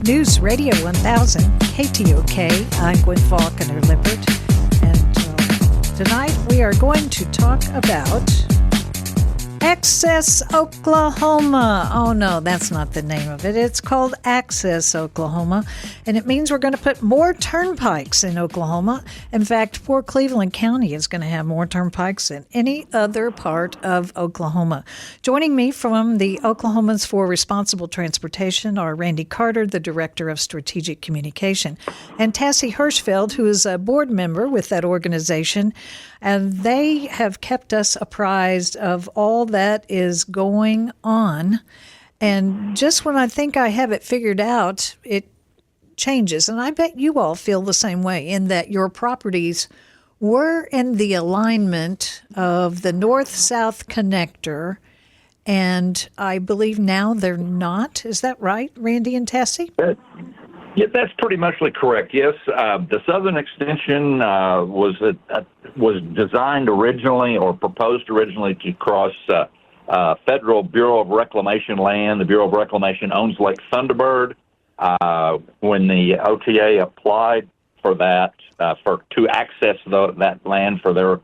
News Radio 1000, KTOK. I'm GWIN FAULCONER LIPPERT, and tonight we are going to talk about Access Oklahoma. Oh no, that's not the name of it. It's called Access Oklahoma, and it means we're going to put more turnpikes in Oklahoma. In fact, poor Cleveland County is going to have more turnpikes than any other part of Oklahoma. Joining me from the Oklahomans for Responsible Transportation are Randy Carter, the Director of Strategic Communication, and Tassie Hirschfeld, who is a board member with that organization. And they have kept us apprised of all that is going on. And just when I think I have it figured out, it changes. And I bet you all feel the same way, in that your properties were in the alignment of the north-south connector, and I believe now they're not. Is that right, Randy and Tassie? Yeah, that's pretty much correct. Yes, the southern extension was designed originally or proposed originally to cross Federal Bureau of Reclamation land. The Bureau of Reclamation owns Lake Thunderbird. When the OTA applied for that, to access that land for their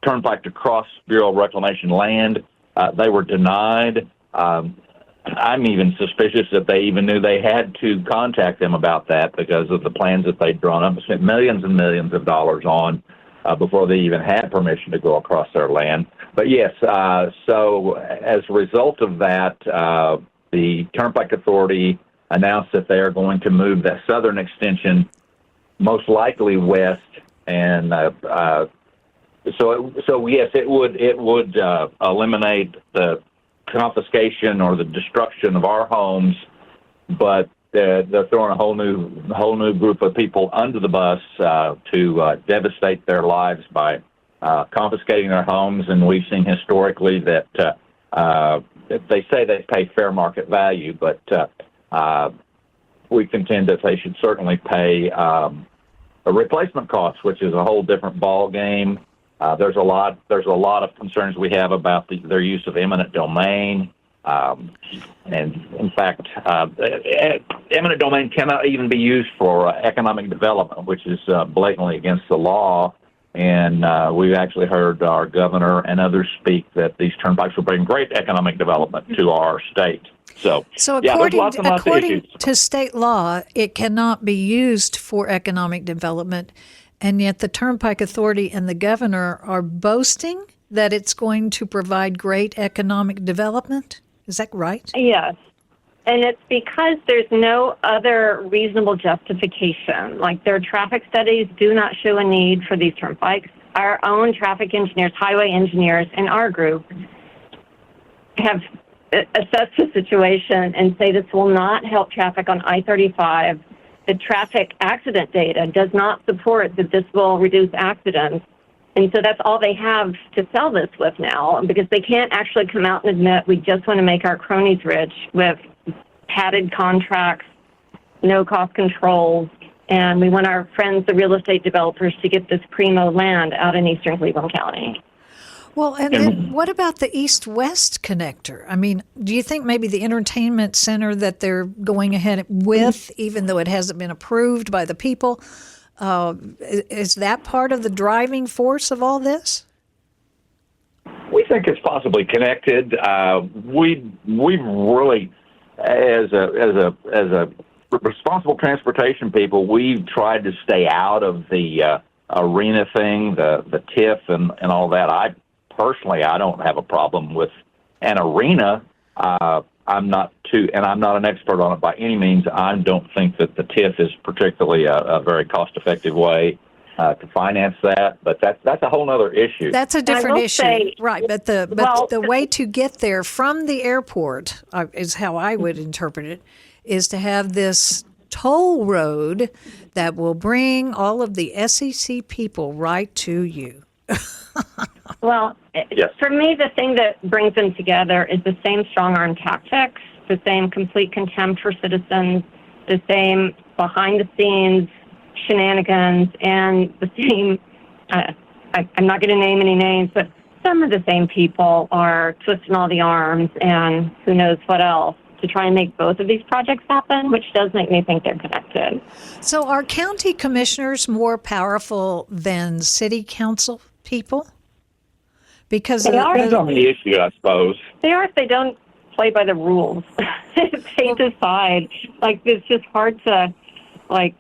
turnpike to cross Bureau of Reclamation land, they were denied. I'm even suspicious that they even knew they had to contact them about that because of the plans that they'd drawn up and spent millions and millions of dollars on before they even had permission to go across their land. But yes, so as a result of that, the Turnpike Authority announced that they are going to move that southern extension most likely west, and so yes, it would eliminate the confiscation or the destruction of our homes, but they're throwing a whole new group of people under the bus to devastate their lives by confiscating their homes. And we've seen historically that they say they pay fair market value, but we contend that they should certainly pay a replacement cost, which is a whole different ball game. There's a lot of concerns we have about their use of eminent domain, and in fact, eminent domain cannot even be used for economic development, which is blatantly against the law. And we've actually heard our governor and others speak that these turnpikes will bring great economic development to our state. So according to state law, it cannot be used for economic development. And yet the Turnpike Authority and the governor are boasting that it's going to provide great economic development. Is that right? Yes. And it's because there's no other reasonable justification. Like, their traffic studies do not show a need for these turnpikes. Our own traffic engineers, highway engineers in our group have assessed the situation and say this will not help traffic on I-35. The traffic accident data does not support that this will reduce accidents. And so that's all they have to sell this with now, because they can't actually come out and admit, we just want to make our cronies rich with padded contracts, no cost controls, and we want our friends, the real estate developers, to get this primo land out in eastern Cleveland County. Well, and then what about the east-west connector? I mean, do you think maybe the entertainment center that they're going ahead with, even though it hasn't been approved by the people, is that part of the driving force of all this? We think it's possibly connected. We really, as a responsible transportation people, we've tried to stay out of the arena thing, the TIF and all that. Personally, I don't have a problem with an arena. I'm not an expert on it by any means. I don't think that the TIF is particularly a very cost-effective way to finance that, but that's a whole other issue. That's a different issue, right? But the way to get there from the airport is how I would interpret it, is to have this toll road that will bring all of the SEC people right to you. Well, yes. For me, the thing that brings them together is the same strong-arm tactics, the same complete contempt for citizens, the same behind-the-scenes shenanigans, and the same, I'm not going to name any names, but some of the same people are twisting all the arms and who knows what else to try and make both of these projects happen, which does make me think they're connected. So are county commissioners more powerful than city council people? Because They are. Depends on the issue, I suppose. They are if they don't play by the rules. If they decide, like, it's just hard to, like,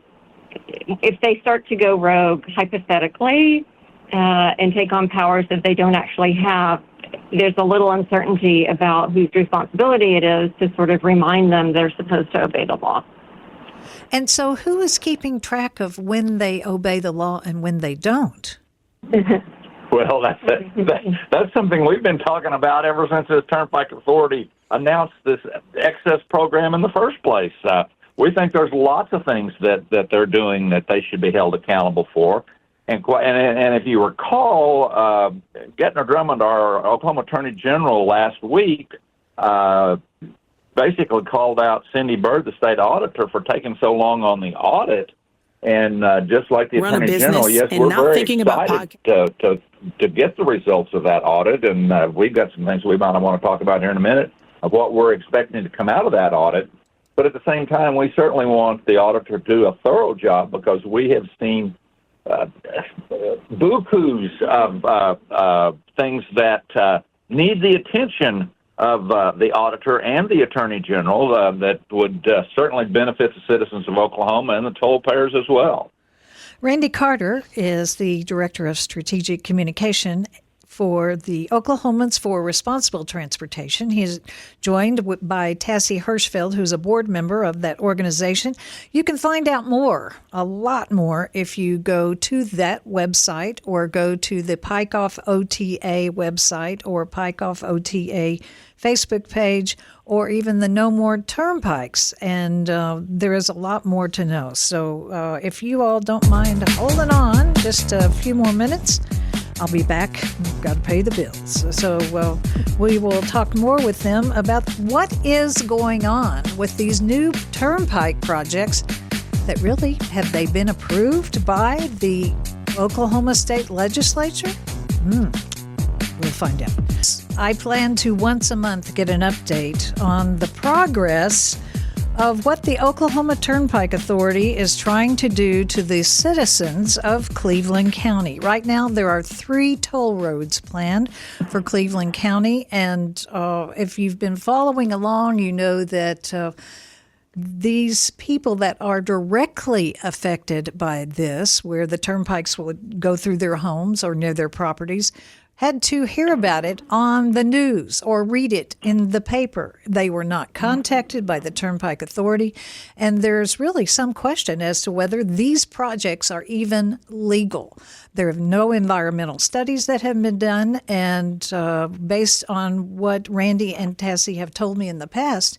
if they start to go rogue, hypothetically, and take on powers that they don't actually have, there's a little uncertainty about whose responsibility it is to sort of remind them they're supposed to obey the law. And so who is keeping track of when they obey the law and when they don't? Well, that's something we've been talking about ever since this Turnpike Authority announced this excess program in the first place. We think there's lots of things that they're doing that they should be held accountable for. And if you recall, Gettner Drummond, our Oklahoma Attorney General, last week basically called out Cindy Byrd, the state auditor, for taking so long on the audit. And just like the Attorney General, yes, we're very excited to get the results of that audit. And we've got some things we might want to talk about here in a minute of what we're expecting to come out of that audit. But at the same time, we certainly want the auditor to do a thorough job, because we have seen bukus of things that need the attention of the auditor and the Attorney General that would certainly benefit the citizens of Oklahoma and the toll payers as well. Randy Carter is the Director of Strategic Communication for the Oklahomans for Responsible Transportation. He's joined by Tassie Hirschfeld, who's a board member of that organization. You can find out more, a lot more, if you go to that website or go to the PikeoffOTA website or PikeoffOTA Facebook page, or even the No More Turnpikes. And there is a lot more to know. So if you all don't mind holding on just a few more minutes, I'll be back. We've got to pay the bills. So we will talk more with them about what is going on with these new turnpike projects that really, have they been approved by the Oklahoma State Legislature? We'll find out. I plan to once a month get an update on the progress of what the Oklahoma Turnpike Authority is trying to do to the citizens of Cleveland County. Right now, there are 3 toll roads planned for Cleveland County, and if you've been following along, you know that these people that are directly affected by this, where the turnpikes will go through their homes or near their properties, had to hear about it on the news or read it in the paper. They were not contacted by the Turnpike Authority, and there's really some question as to whether these projects are even legal. There are no environmental studies that have been done, and based on what Randy and Tassie have told me in the past,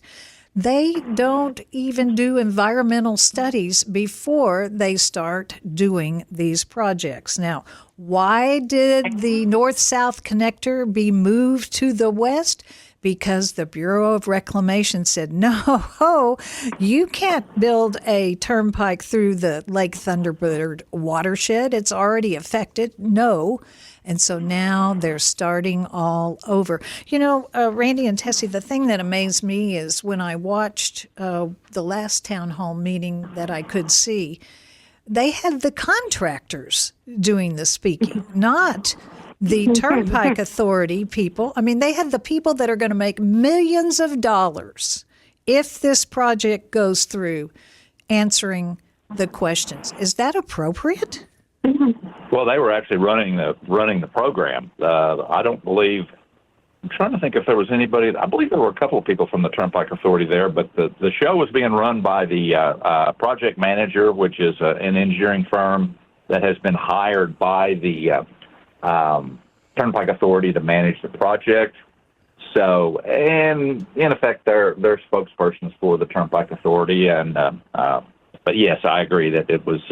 they don't even do environmental studies before they start doing these projects. Now, why did the north-south connector be moved to the west? Because the Bureau of Reclamation said, no, you can't build a turnpike through the Lake Thunderbird watershed. It's already affected. No. And so now they're starting all over. You know, Randy and Tessie, the thing that amazed me is when I watched the last town hall meeting that I could see, they had the contractors doing the speaking, not the Turnpike Authority people. I mean, they had the people that are going to make millions of dollars if this project goes through, answering the questions. Is that appropriate? Well, they were actually running the program. I don't believe. I'm trying to think if there was anybody. I believe there were a couple of people from the Turnpike Authority there, but the show was being run by the project manager, which is an engineering firm that has been hired by the Turnpike Authority to manage the project. So, and in effect, they're spokespersons for the Turnpike Authority. And but yes, I agree that it was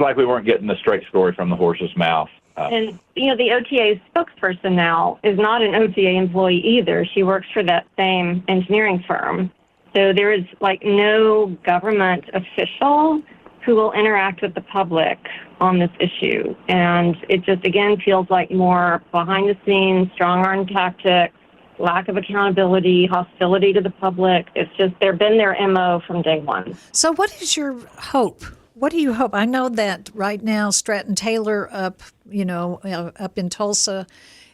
like we weren't getting the straight story from the horse's mouth. And, you know, the OTA spokesperson now is not an OTA employee either. She works for that same engineering firm. So there is, like, no government official who will interact with the public on this issue. And it just, again, feels like more behind-the-scenes, strong-arm tactics. lack of accountability, hostility to the public. It's just, they've been their MO from day one. So what is your hope? What do you hope? I know that right now Stratton Taylor up in Tulsa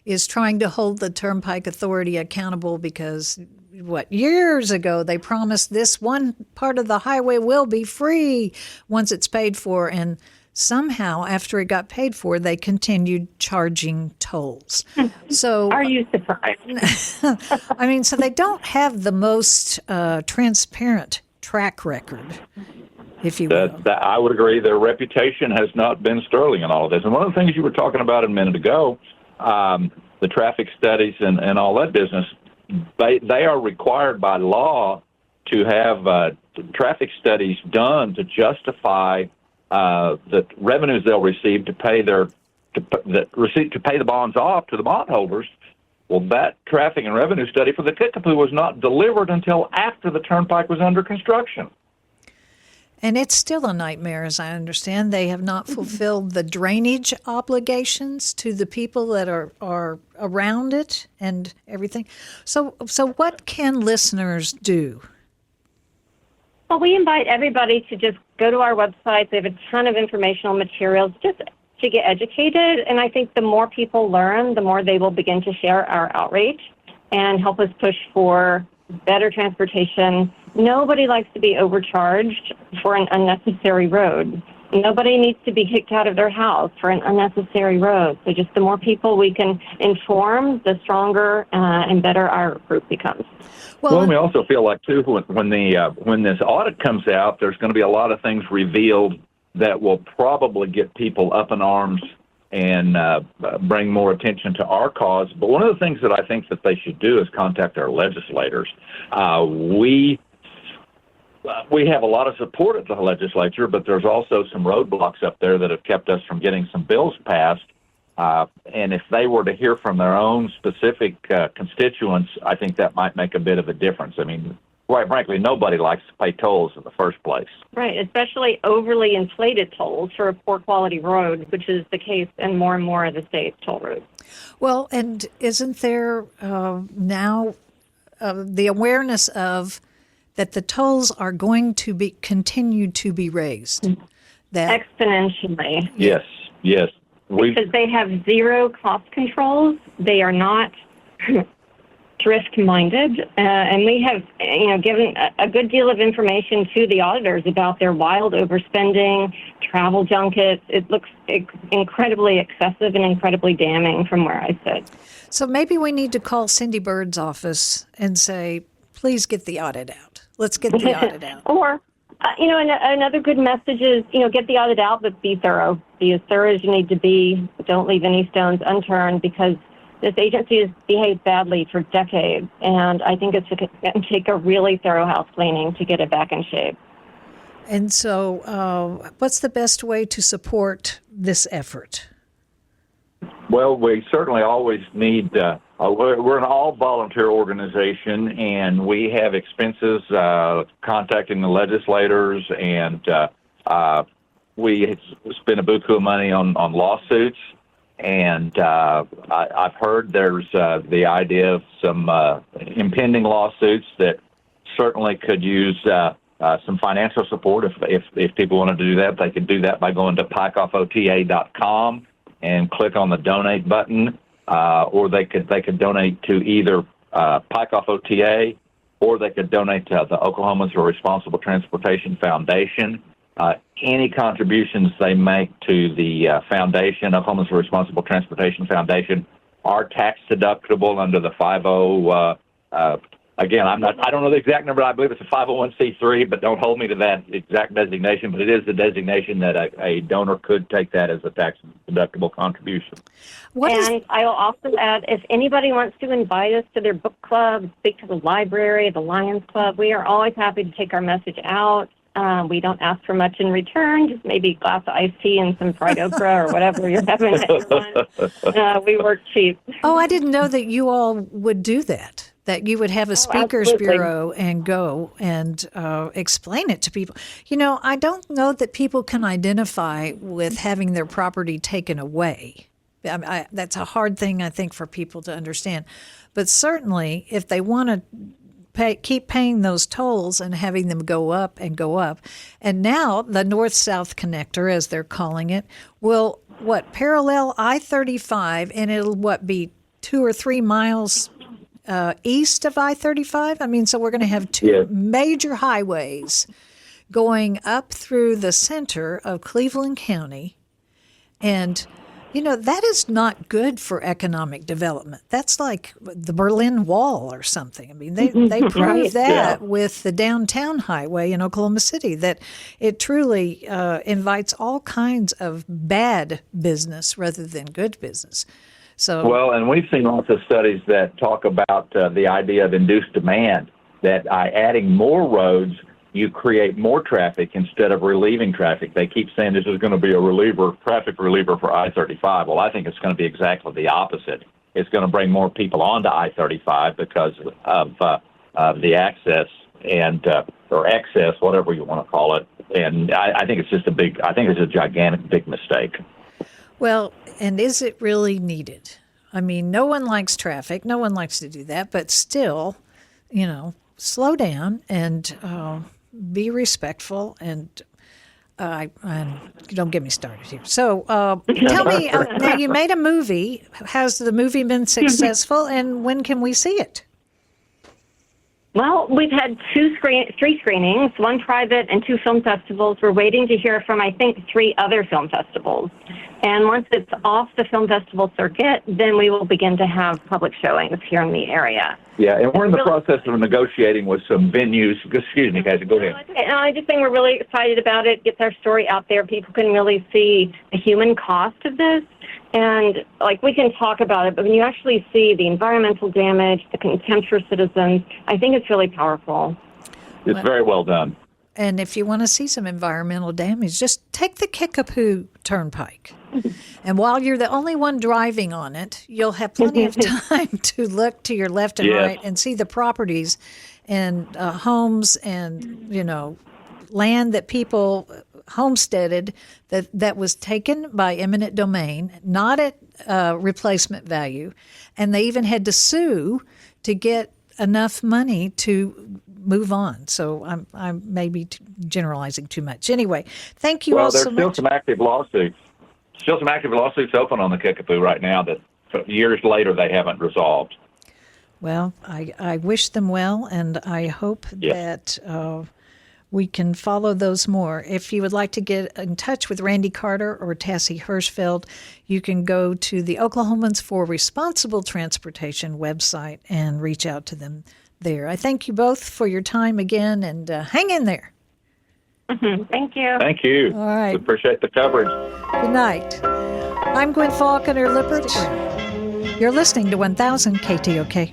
is trying to hold the Turnpike Authority accountable because years ago they promised this one part of the highway will be free once it's paid for, and somehow after it got paid for they continued charging tolls. So are you surprised? I mean, so they don't have the most transparent track record, if you will. I would agree. Their reputation has not been sterling in all of this. And one of the things you were talking about a minute ago, the traffic studies and all that business, they are required by law to have traffic studies done to justify the revenues they'll receive to pay to pay the bonds off to the bondholders. Well, that traffic and revenue study for the Kickapoo was not delivered until after the turnpike was under construction. And it's still a nightmare, as I understand. They have not fulfilled the drainage obligations to the people that are around it and everything. So what can listeners do? Well, we invite everybody to just go to our website. They have a ton of informational materials just to get educated. And I think the more people learn, the more they will begin to share our outreach and help us push for better transportation. Nobody likes to be overcharged for an unnecessary road. Nobody needs to be kicked out of their house for an unnecessary road. So just the more people we can inform, the stronger and better our group becomes. Well, we also feel like, too, when this audit comes out, there's going to be a lot of things revealed that will probably get people up in arms and bring more attention to our cause. But one of the things that I think that they should do is contact our legislators. We have a lot of support at the legislature, but there's also some roadblocks up there that have kept us from getting some bills passed. And if they were to hear from their own specific constituents, I think that might make a bit of a difference. I mean, quite frankly, nobody likes to pay tolls in the first place. Right, especially overly inflated tolls for a poor quality road, which is the case in more and more of the state's toll roads. Well, and isn't there now the awareness of that the tolls are going to be continue to be raised? That exponentially. Yes. Because they have zero cost controls. They are not thrift-minded, and we have, given a good deal of information to the auditors about their wild overspending, travel junkets. It looks incredibly excessive and incredibly damning from where I sit. So maybe we need to call Cindy Bird's office and say, please get the audit out. Let's get the audit out. Or, and another good message is, get the audit out, but be thorough. Be as thorough as you need to be. Don't leave any stones unturned, because this agency has behaved badly for decades, and I think it's going to take a really thorough house cleaning to get it back in shape. And so what's the best way to support this effort? Well, we certainly always need, we're an all-volunteer organization, and we have expenses contacting the legislators, and we spend a buku of money on lawsuits. And I've heard there's the idea of some impending lawsuits that certainly could use some financial support. If people wanted to do that, they could do that by going to pikeoffota.com and click on the donate button, or they could donate to either Pike Off OTA, or they could donate to the Oklahomans for Responsible Transportation Foundation. Any contributions they make to the foundation, Oklahomans for Responsible Transportation Foundation, are tax deductible under the 50. Again, I don't know the exact number. I believe it's a 501c3, but don't hold me to that exact designation. But it is the designation that a donor could take that as a tax deductible contribution. I will also add, if anybody wants to invite us to their book club, speak to the library, the Lions Club, we are always happy to take our message out. We don't ask for much in return, just maybe a glass of iced tea and some fried okra or whatever you're having at your lunch. We work cheap. Oh, I didn't know that you all would do that, that you would have a speakers bureau and go and explain it to people. I don't know that people can identify with having their property taken away. That's a hard thing, I think, for people to understand. But certainly, if they want to keep paying those tolls and having them go up and go up, and now the north-south connector, as they're calling it, will parallel I-35, and it'll be 2 or 3 miles east of I-35. I mean, so we're going to have two major highways going up through the center of Cleveland County. And, that is not good for economic development. That's like the Berlin Wall or something. I mean, they proved that with the downtown highway in Oklahoma City, that it truly invites all kinds of bad business rather than good business. So, well, and we've seen lots of studies that talk about the idea of induced demand, that by adding more roads, you create more traffic instead of relieving traffic. They keep saying this is going to be a traffic reliever for I-35. Well, I think it's going to be exactly the opposite. It's going to bring more people onto I-35 because of the access and or excess, whatever you want to call it. And I think it's just a gigantic, big mistake. Well, and is it really needed? I mean, no one likes traffic. No one likes to do that. But still, slow down and be respectful. And don't get me started here. So tell me, now you made a movie. Has the movie been successful? And when can we see it? Well, we've had 3 screenings, 1 private and 2 film festivals. We're waiting to hear from, I think, 3 other film festivals. And once it's off the film festival circuit, then we will begin to have public showings here in the area. Yeah, and we're in the process of negotiating with some venues. Excuse me, guys, go ahead. And I just think we're really excited about it. Gets our story out there. People can really see the human cost of this. And, we can talk about it, but when you actually see the environmental damage, the contempt for citizens, I think it's really powerful. It's very well done. And if you want to see some environmental damage, just take the Kickapoo Turnpike. And while you're the only one driving on it, you'll have plenty of time to look to your left and right and see the properties and homes and, land that people homesteaded that was taken by eminent domain, not at replacement value. And they even had to sue to get enough money to move on. So I'm maybe generalizing too much. Anyway, thank you all so much. Well, there's still some active lawsuits. Still some active lawsuits open on the Kickapoo right now that years later they haven't resolved. Well, I wish them well, and I hope that we can follow those more. If you would like to get in touch with Randy Carter or Tassie Hirschfeld, you can go to the Oklahomans for Responsible Transportation website and reach out to them there. I thank you both for your time again, and hang in there. Thank you. Thank you. All right. We appreciate the coverage. Good night. I'm GWIN FAULCONER LIPPERT. You're listening to 1000 KTOK.